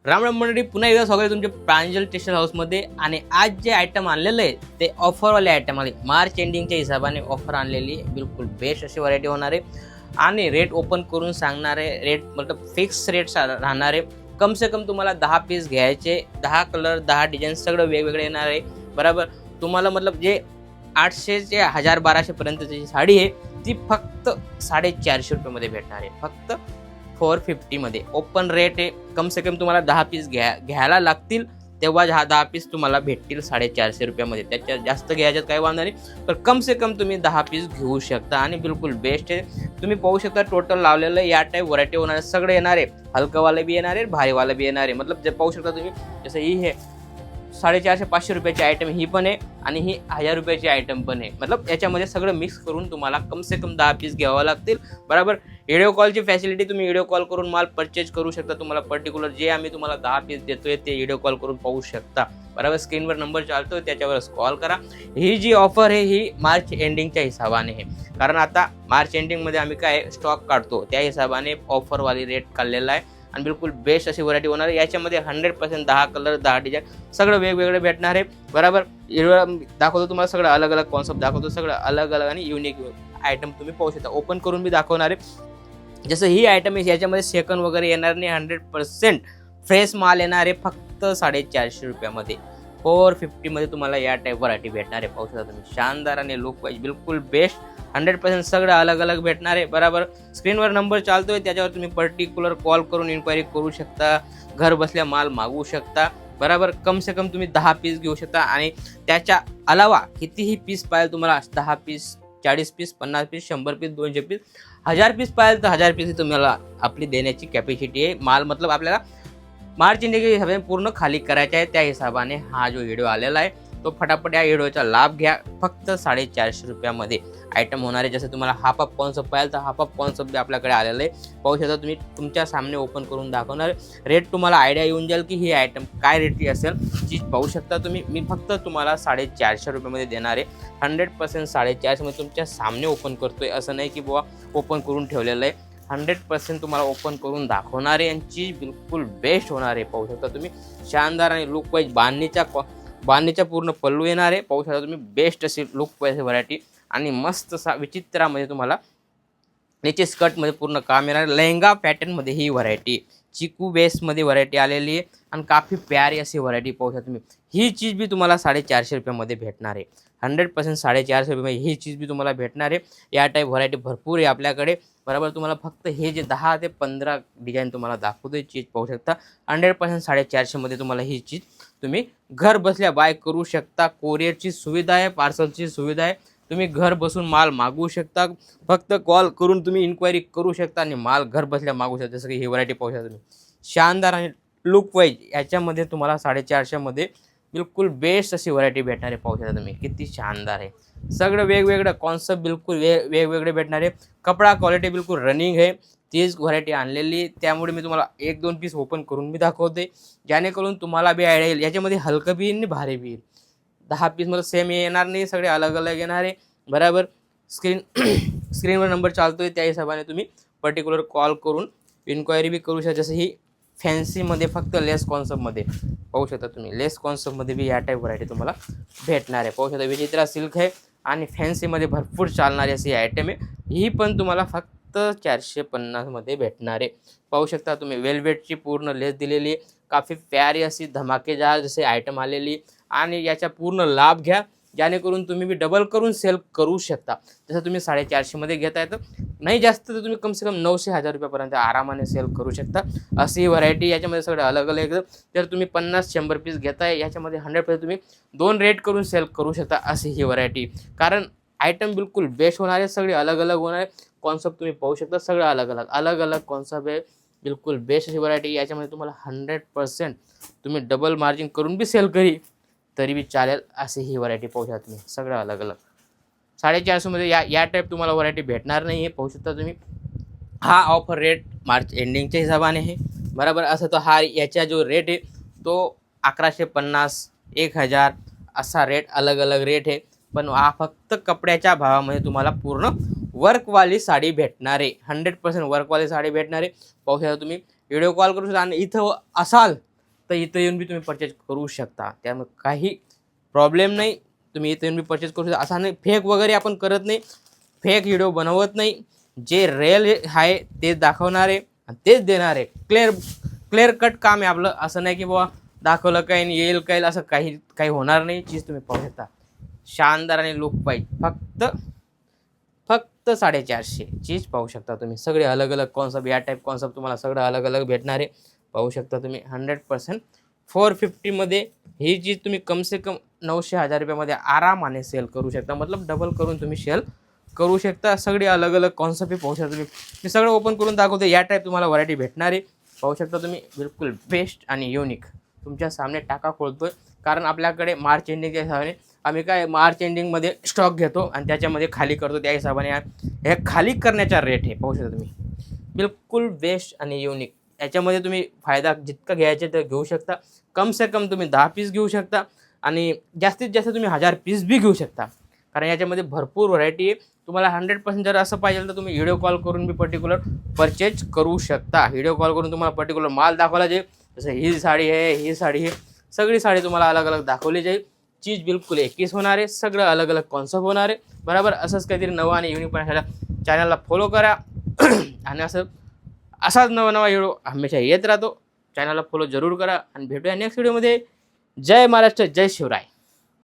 राम राम मंडळी, पुन्हा एकदा स्वागत आहे तुमच्या प्रांजल टेक्सटाईल हाऊसमध्ये. आणि आज जे आयटम आणलेलं आहे ते ऑफरवाले आयटम आले. मार्च एंडिंगच्या हिशोबाने ऑफर आणलेली आहे. बिलकुल बेस्ट अशी व्हरायटी होणार आहे आणि रेट ओपन करून सांगणार आहे. रेट मतलब फिक्स रेट राहणार आहे. कम से कम तुम्हाला 10 पीस घ्यायचे, 10 कलर 10 डिझाईन सगळं वेगवेगळे येणार आहे. बरोबर. तुम्हाला मतलब जे 800 ते 1000-1200 पर्यंतची साडी आहे ती फक्त 450 रुपयामध्ये भेटणार आहे. फक्त 450 मध्ये ओपन रेट आहे. कम से कम तुम्हाला 10 पीस घ्यायला लागतील, तेव्हा 10 पीस तुम्हाला भेटतील 450 रुपयामध्ये. त्याच्यात जास्त घ्यायच्यात काही वांधा नाही, पण कम से कम तुम्ही 10 पीस घेऊ शकता आणि बिलकुल बेस्ट आहे. तुम्ही पाहू शकता टोटल लावलेलं या टाईप व्हरायटी होणार आहे. सगळे येणार आहे, हलकंवाले बी येणार आहे, भारीवाला बी येणार आहे. मतलब जे पाहू शकता तुम्ही, जसं ही हे 450-500 रुपयाची आयटम ही पण आहे आणि ही 1000 रुपयाची आयटम पण आहे. मतलब याच्यामध्ये सगळं मिक्स करून तुम्हाला कम से कम 10 पीस घ्यावं लागतील. बरोबर. व्हिडिओ कॉलची फॅसिलिटी, तुम्ही व्हिडिओ कॉल करून माल परचेज करू शकता. तुम्हाला पर्टिक्युलर जे आम्ही तुम्हाला 10 पीस देतोय ते व्हिडिओ कॉल करून पाहू शकता. बरोबर. स्क्रीनवर नंबर चालतोय, त्याच्यावरच कॉल करा. ही जी ऑफर आहे ही मार्च एंडिंगच्या हिशोबाने आहे, कारण आता मार्च एंडिंगमध्ये आम्ही काय स्टॉक काढतो त्या हिशोबाने ऑफरवाली रेट काढलेला आहे आणि बिलकुल बेस्ट अशी व्हरायटी होणार आहे. याच्यामध्ये 100% 10 कलर 10 डिझाईन सगळं वेगवेगळे भेटणार आहे. बरोबर. दाखवतो तुम्हाला सगळं अलग अलग कॉन्सेप्ट दाखवतो, सगळं अलग अलग आणि युनिक आयटम तुम्ही पाहू शकता. ओपन करून बी दाखवणार आहे. जसं ही आयटम आहे याच्यामध्ये सेकंड वगैरे येणार नाही, 100% फ्रेश माल येणार आहे. फक्त 450 रुपयामध्ये 450 मध्ये तुम्हाला या टाईप व्हरायटी भेटणार आहे. पाहू शकता तुम्ही. शानदार आणि लुक वाईज बिलकुल बेस्ट, 100% सगळं अलग अलग भेटणार आहे. बरोबर. स्क्रीनवर नंबर चालतोय, त्याच्यावर तुम्ही पर्टिक्युलर कॉल करून इन्क्वायरी करू शकता. घर बसल्या माल मागवू शकता. बरोबर. कम से कम तुम्ही 10 पीस घेऊ शकता आणि त्याच्या अलावा कितीही पीस पाहिजे तुम्हाला, 10 piece 40 piece 50 piece 100 piece 200 piece 1000 piece पाहिजे तर 1000 पीस तुम्हाला आपली देण्याची कॅपॅसिटी आहे. माल मतलब आपल्याला मार्च एंडिंगच्या हिशोबाने पूर्ण खाली करायचा आहे. त्या हिशोबाने हा जो व्हिडिओ आलेला आहे तो फटाफट या व्हिडिओचा लाभ घ्या. फक्त 450 रुपयामध्ये आयटम होणार आहे. जसं तुम्हाला हाफ ऑफ कॉन्सेप्ट पाहिजे तर हाफ ऑफ कॉन्सेप्ट बी आपल्याकडे आलेलं आहे. पाहू शकता तुम्ही. तुमच्या सामने ओपन करून दाखवणार. रेट तुम्हाला आयडिया येऊन जाईल की ही आयटम काय रेटची असेल. चीज पाहू शकता तुम्ही. मी फक्त तुम्हाला 450 रुपयामध्ये देणार आहे. 100% 450 मध्ये तुमच्या सामने ओपन करतोय, असं नाही की बुवा ओपन करून ठेवलेलं आहे. 100% तुम्हाला ओपन करून दाखवणार आहे आणि चीज बिलकुल बेस्ट होणार आहे. पाहू शकता तुम्ही. शानदार आणि लुक वाईज बांधणीच्या पूर्ण पल्लू येणार आहे. पाहू शकता तुम्ही. बेस्ट अशी लुक वाईज व्हरायटी आणि मस्त विचित्रामध्ये तुम्हाला नीचे स्कर्टमध्ये पूर्ण काम येणार. लेहंगा पॅटर्नमध्ये ही व्हरायटी, चिकू बेसमध्ये व्हरायटी आलेली आहे आणि काफी प्यारी अशी व्हरायटी. पाहू शकता तुम्ही. ही चीज बी तुम्हाला 450 रुपयामध्ये भेटणार आहे. 100% 450 रुपये ही चीज बी तुम्हाला भेटणार आहे. या टाईप व्हरायटी भरपूर आहे आपल्याकडे. बरोबर. तुम्हाला फक्त हे जे 10 ते 15 डिझाईन तुम्हाला दाखवतोय चीज पाहू शकता. 100% 450 मध्ये तुम्हाला ही चीज तुम्ही घर बसल्या बाय करू शकता. कोरिअरची सुविधा आहे, पार्सलची सुविधा आहे. तुम्ही घर बसून माल मागवू शकता. फक्त कॉल करून तुम्ही इन्क्वायरी करू शकता आणि माल घर बसल्या मागवू शकता. जसं की ही व्हरायटी पाहू शकता तुम्ही. शानदार आणि लुक वाईज याच्यामध्ये तुम्हाला 450 मध्ये बिलकुल बेस्ट अशी व्हरायटी भेटणार आहे. पाहू शकता तुम्ही. किती शानदार आहे. सगळं वेगवेगळं कॉन्सेप्ट बिलकुल वेगवेगळे भेटणार आहे. कपडा क्वालिटी बिलकुल रनिंग आहे. तीच व्हरायटी आणलेली, त्यामुळे मी तुम्हाला 1-2 पीस ओपन करून मी दाखवते, जेणेकरून तुम्हाला बी आयडिया येईल. याच्यामध्ये हलकं बी येईल आणि भारी बी येईल. 10 पीस मला सेम येणार नाही, सगळे अलग अलग येणार आहे. बरोबर. स्क्रीनवर नंबर चालतोय, त्या हिशोबाने तुम्ही पर्टिक्युलर कॉल करून इन्क्वायरी बी करू शकता. जसं ही फॅन्सीमध्ये फक्त लेस कॉन्सेप्टमध्ये पाहू शकता तुम्ही. लेस कॉन्सेप्टमध्ये बी या टाईप व्हरायटी तुम्हाला भेटणार आहे. पाहू शकता. विचित्रा सिल्क आहे आणि फॅन्सीमध्ये भरपूर चालणारी अशी आयटम आहे. ही पण तुम्हाला फक्त 450 मध्ये भेटणार आहे. पाहू शकता तुम्ही. वेलवेटची पूर्ण लेस दिलेली आहे. काफी प्यारी अशी धमाकेदार जसे आयटम आलेली आणि याचा पूर्ण लाभ घ्या, जेणेकरून तुम्ही बी डबल करून सेल करू शकता. जसं तुम्ही 450 मध्ये घेता येतं, नाही जास्त तर तुम्ही कम से कम 900-1000 रुपयापर्यंत आरामाने सेल करू शकता. अशी व्हरायटी याच्यामध्ये सगळं अलग अलग एकदम. जर तुम्ही 50-100 पीस घेताय याच्यामध्ये 100% तुम्ही 2 रेट करून सेल करू शकता. अशी ही व्हरायटी, कारण आयटम बिलकुल बेस्ट होणार आहे. सगळे अलग अलग होणार आहे. कॉन्सेप्ट तुम्ही पाहू शकता. सगळं अलग अलग कॉन्सेप्ट आहे. बिलकुल बेस्ट अशी व्हरायटी. याच्यामध्ये तुम्हाला 100% तुम्ही डबल मार्जिन करून बी सेल करी तरी बी चालेल. अशी ही व्हरायटी पाहू शकता तुम्ही. सगळं अलग अलग 450 मध्ये या टाईप तुम्हाला व्हरायटी भेटणार नाही आहे. पाहू शकता तुम्ही. हा ऑफर रेट मार्च एंडिंगच्या हिशोबाने आहे. बरोबर. असं तो हा याचा जो रेट आहे तो 1150 1000 असा रेट अलग अलग रेट आहे. पण हा फक्त कपड्याच्या भावामध्ये तुम्हाला पूर्ण वर्कवाली साडी भेटणार आहे. 100% वर्कवाली साडी भेटणार आहे. पाहू शकता तुम्ही. व्हिडिओ कॉल करू शकता आणि इथं असाल तर इथं येऊन बी तुम्ही परचेज करू शकता, त्यामुळे काही प्रॉब्लेम नाही. तुम्ही इथं येऊन बी परचेज करू शकता. असं नाही फेक वगैरे आपण करत नाही, फेक व्हिडिओ बनवत नाही. जे रिअल आहे तेच दाखवणार आहे आणि तेच देणार आहे. क्लिअर कट काम आहे आपलं. असं नाही की बाबा दाखवलं काही नाही येईल काही, असं काही होणार नाही. चीज तुम्ही पाहू शकता, शानदार आणि लुक पाहिजे. फक्त 450 चीज पाहू शकता तुम्ही. सगळे अलग अलग कॉन्सेप्ट, या टाईप कॉन्सेप्ट तुम्हाला सगळं अलग अलग भेटणार आहे. पाहू शकता तुम्ही 100% 450मध्ये ही चीज तुम्ही कम से कम 900-1000 रुपयामध्ये आरामाने सेल करू शकता. मतलब डबल करून तुम्ही सेल करू शकता. सगळे अलग अलग कॉन्सेप्ट पाहू शकता तुम्ही. मी सगळं ओपन करून दाखवतो. या टाईप तुम्हाला व्हरायटी भेटणार आहे. पाहू शकता तुम्ही, बिलकुल बेस्ट आणि युनिक तुमच्या सामने टाका खोलतोय. कारण आपल्याकडे मार्च एंडिंगच्या हिसाबाने आम्ही काय मार्च एंडिंगमध्ये स्टॉक घेतो आणि त्याच्यामध्ये खाली करतो. त्या हिशोबाने हे खाली करण्याचा रेट आहे. पाहू शकता तुम्ही, बिलकुल बेस्ट आणि युनिक. याच्यामध्ये तुम्ही फायदा जितका घ्यायचे ते घेऊ शकता. कम से कम तुम्ही 10 पीस घेऊ शकता आणि जास्तीत जास्त तुम्ही 1000 पीस बी घेऊ शकता. कारण याच्यामध्ये भरपूर व्हरायटी आहे. तुम्हाला 100% जर असं पाहिजे तर तुम्ही व्हिडिओ कॉल करून बी पर्टिक्युलर परचेज करू शकता. व्हिडिओ कॉल करून तुम्हाला पर्टिक्युलर माल दाखवला जाईल. जसं ही साडी आहे, ही साडी आहे, सगळी साडी तुम्हाला अलग अलग दाखवली जाईल. चीज बिलकुल एकच होणार आहे. सगळं अलग अलग कॉन्सेप्ट होणार आहे. बरोबर. असंच काहीतरी नवं आणि युनिक पण चॅनलला फॉलो करा आणि असाच नवा व्हिडिओ हमेशा येत राहतो. चॅनलला फॉलो जरूर करा आणि भेटूया नेक्स्ट व्हिडिओमध्ये. जय महाराष्ट्र, जय शिवराय.